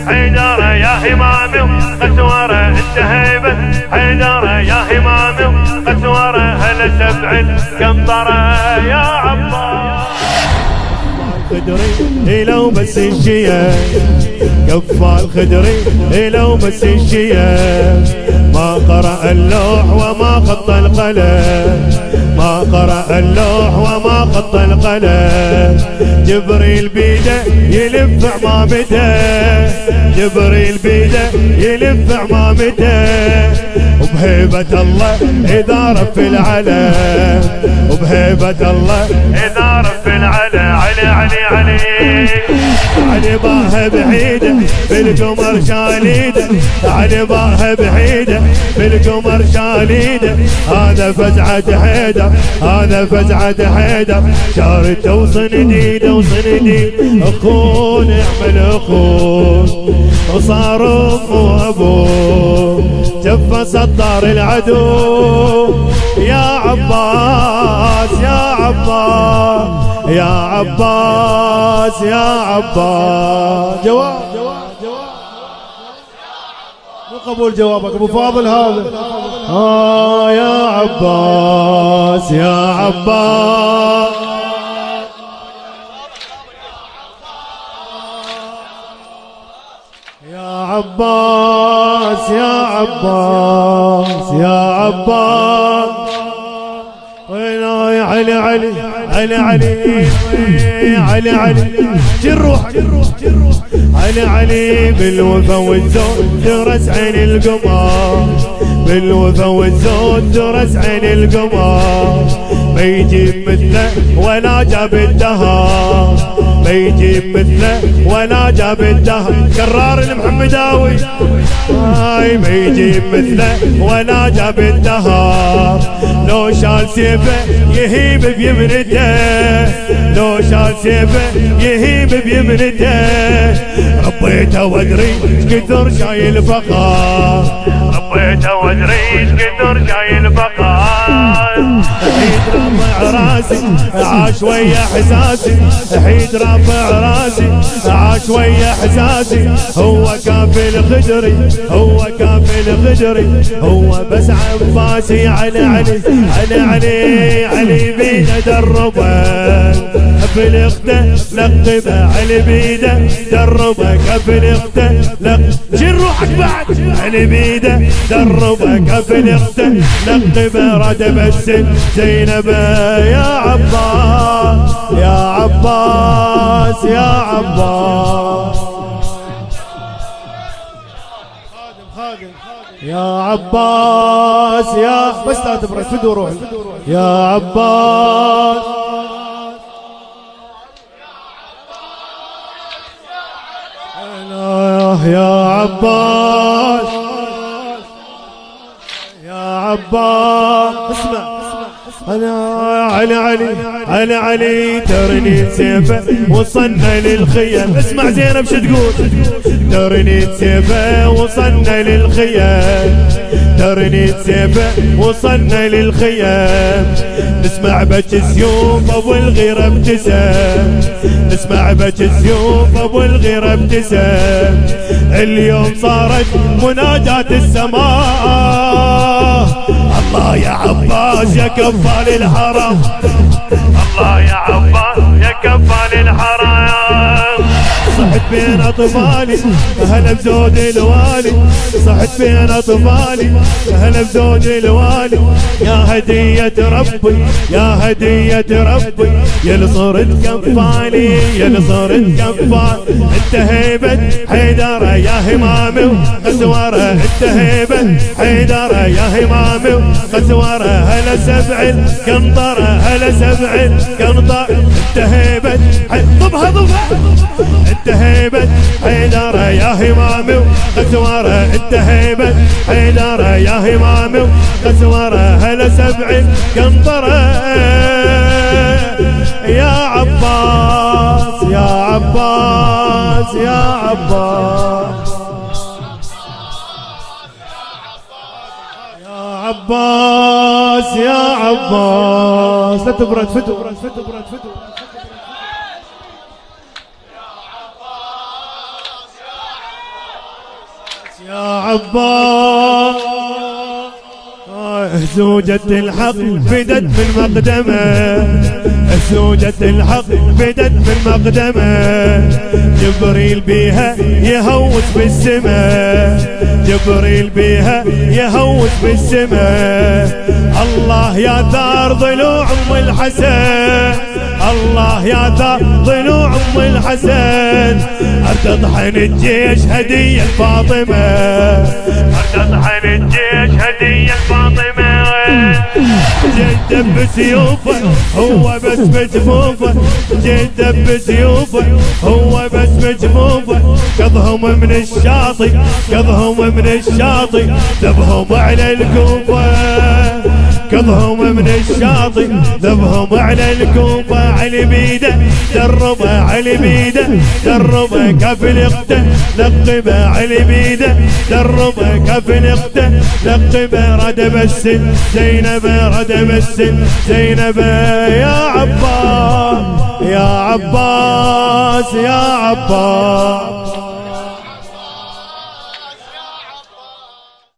حيدر يا همامي وقسوره انت هيبة حيدر يا همامي وقسوره هلا سبع القنطرة يا عباس خدري لو بس الشيا كفى الخدري لو بس الشيا ما قرأ اللوح وما خط القلم ما قرأ اللوح وما خط القلم جبريل بيده يلف عمامته جبريل بيده يلف عمامته وبهيبة الله إذا رف العلم وبهيبة الله إذا رف العلم علي علي علي علي باها بعيدة بالقمر شاليدة علي باها بعيدة بالقمر شاليدة هذا فزعة حيدر هذا فزعة حيدر شارته وصنديده وصنديد اخوه نعمل اخوه وصار امه وابوه جف سطار العدو يا عباس يا عباس يا عباس يا عباس جواب مو قبول جوابك ابو فاضل هذا يا عباس يا عباس يا عباس يا عباس يا عباس وين يا علي علي علي علي علي علي جروح علي علي بالوفا والزود درس عين القمر بالوفا والزود درس عين القمر ما يجيب مثله ولا جاب الدهر ما يجيب مثله ولا جاب الدهر كرار المحمداوي هاي ما يجيب مثله ولا جاب الدهر لو شال سيفه يهيب بيمنته لو شال سيفه يهيب بيمنته ربيته وادري كثر شايل فخار ربيته وادري كثر شايل فخار حيد رافع راسي عاش ويا حساسي حيد رافع راسي عاش ويا حساسي هو كافل خدري هو كافل خدري هو بس عباسي علي علي علي علي علي بيده دربه كفل اخته لقبه علي بيده دربه كفل اخته شيل روحك بعد علي بيده دربه كفل اخته لقبه ردب السن زينب يا عباس يا عباس يا عباس يا عباس يا بس لا تبرد فدوا روحي يا عباس يا عباس يا عباس اسمع انا علي علي علي علي ترني سيفه وصلنا للخيم اسمع زينب شو تقول ترني سيفه وصلنا للخيم ترني سيفه وصلنا للخيم نسمع بك السيوف ابو الغيره ابتسم نسمع بك السيوف ابو الغيره ابتسم اليوم صارت مناجاة السماء الله يا عباس يا كفال الحرم الله يا عباس يا كفال الحرم صحت بين اطفالي هلا بزود الوالي صحت بين اطفالي هلا بزود الوالي يا هدية ربي يا هدية ربي يا اللي صرت كفالي يا اللي صرت كفال انت هيبة حيدر يا همامي وقسوره انت هيبة حيدر يا همامي وقسوره هلا سبع القنطرة هلا سبع القنطرة انت هيبة ضبها ضبها انت هيبة حيدر يا همامي وقسوره انت هيبة حيدر يا همامي وقسوره هلا سبع قنطرة يا عباس يا عباس يا عباس يا عباس يا عباس لا تبرد فدو يا عباس زوجة الحق بدت من مقدمه، زوجة الحق بدت من مقدمه، جبريل بيها يهوس بالسماء، جبريل بيها يهوس بالسماء. الله يا ثار ضلوع ام الحسن، الله يا ثار ضلوع ام الحسن، ارد اطحن الجيش هدية الفاطمة، ارد اطحن الجيش هدية الفاطمة. جيت بسيوفه هو بس بجفوفه، جيت بسيوفه هو بس بجفوفه، قضهم من الشاطئ، قضهم من الشاطئ، ذبهم على الكوفة، قضهم من الشاطئ، ذبهم على الكوفة. علي بيده دربه، علي بيده دربه كفل اخته لقبه، علي بيده دربه كفل اخته لقبه. ردم السن زينب، ردم السن زينب. يا عباس يا عباس يا عباس.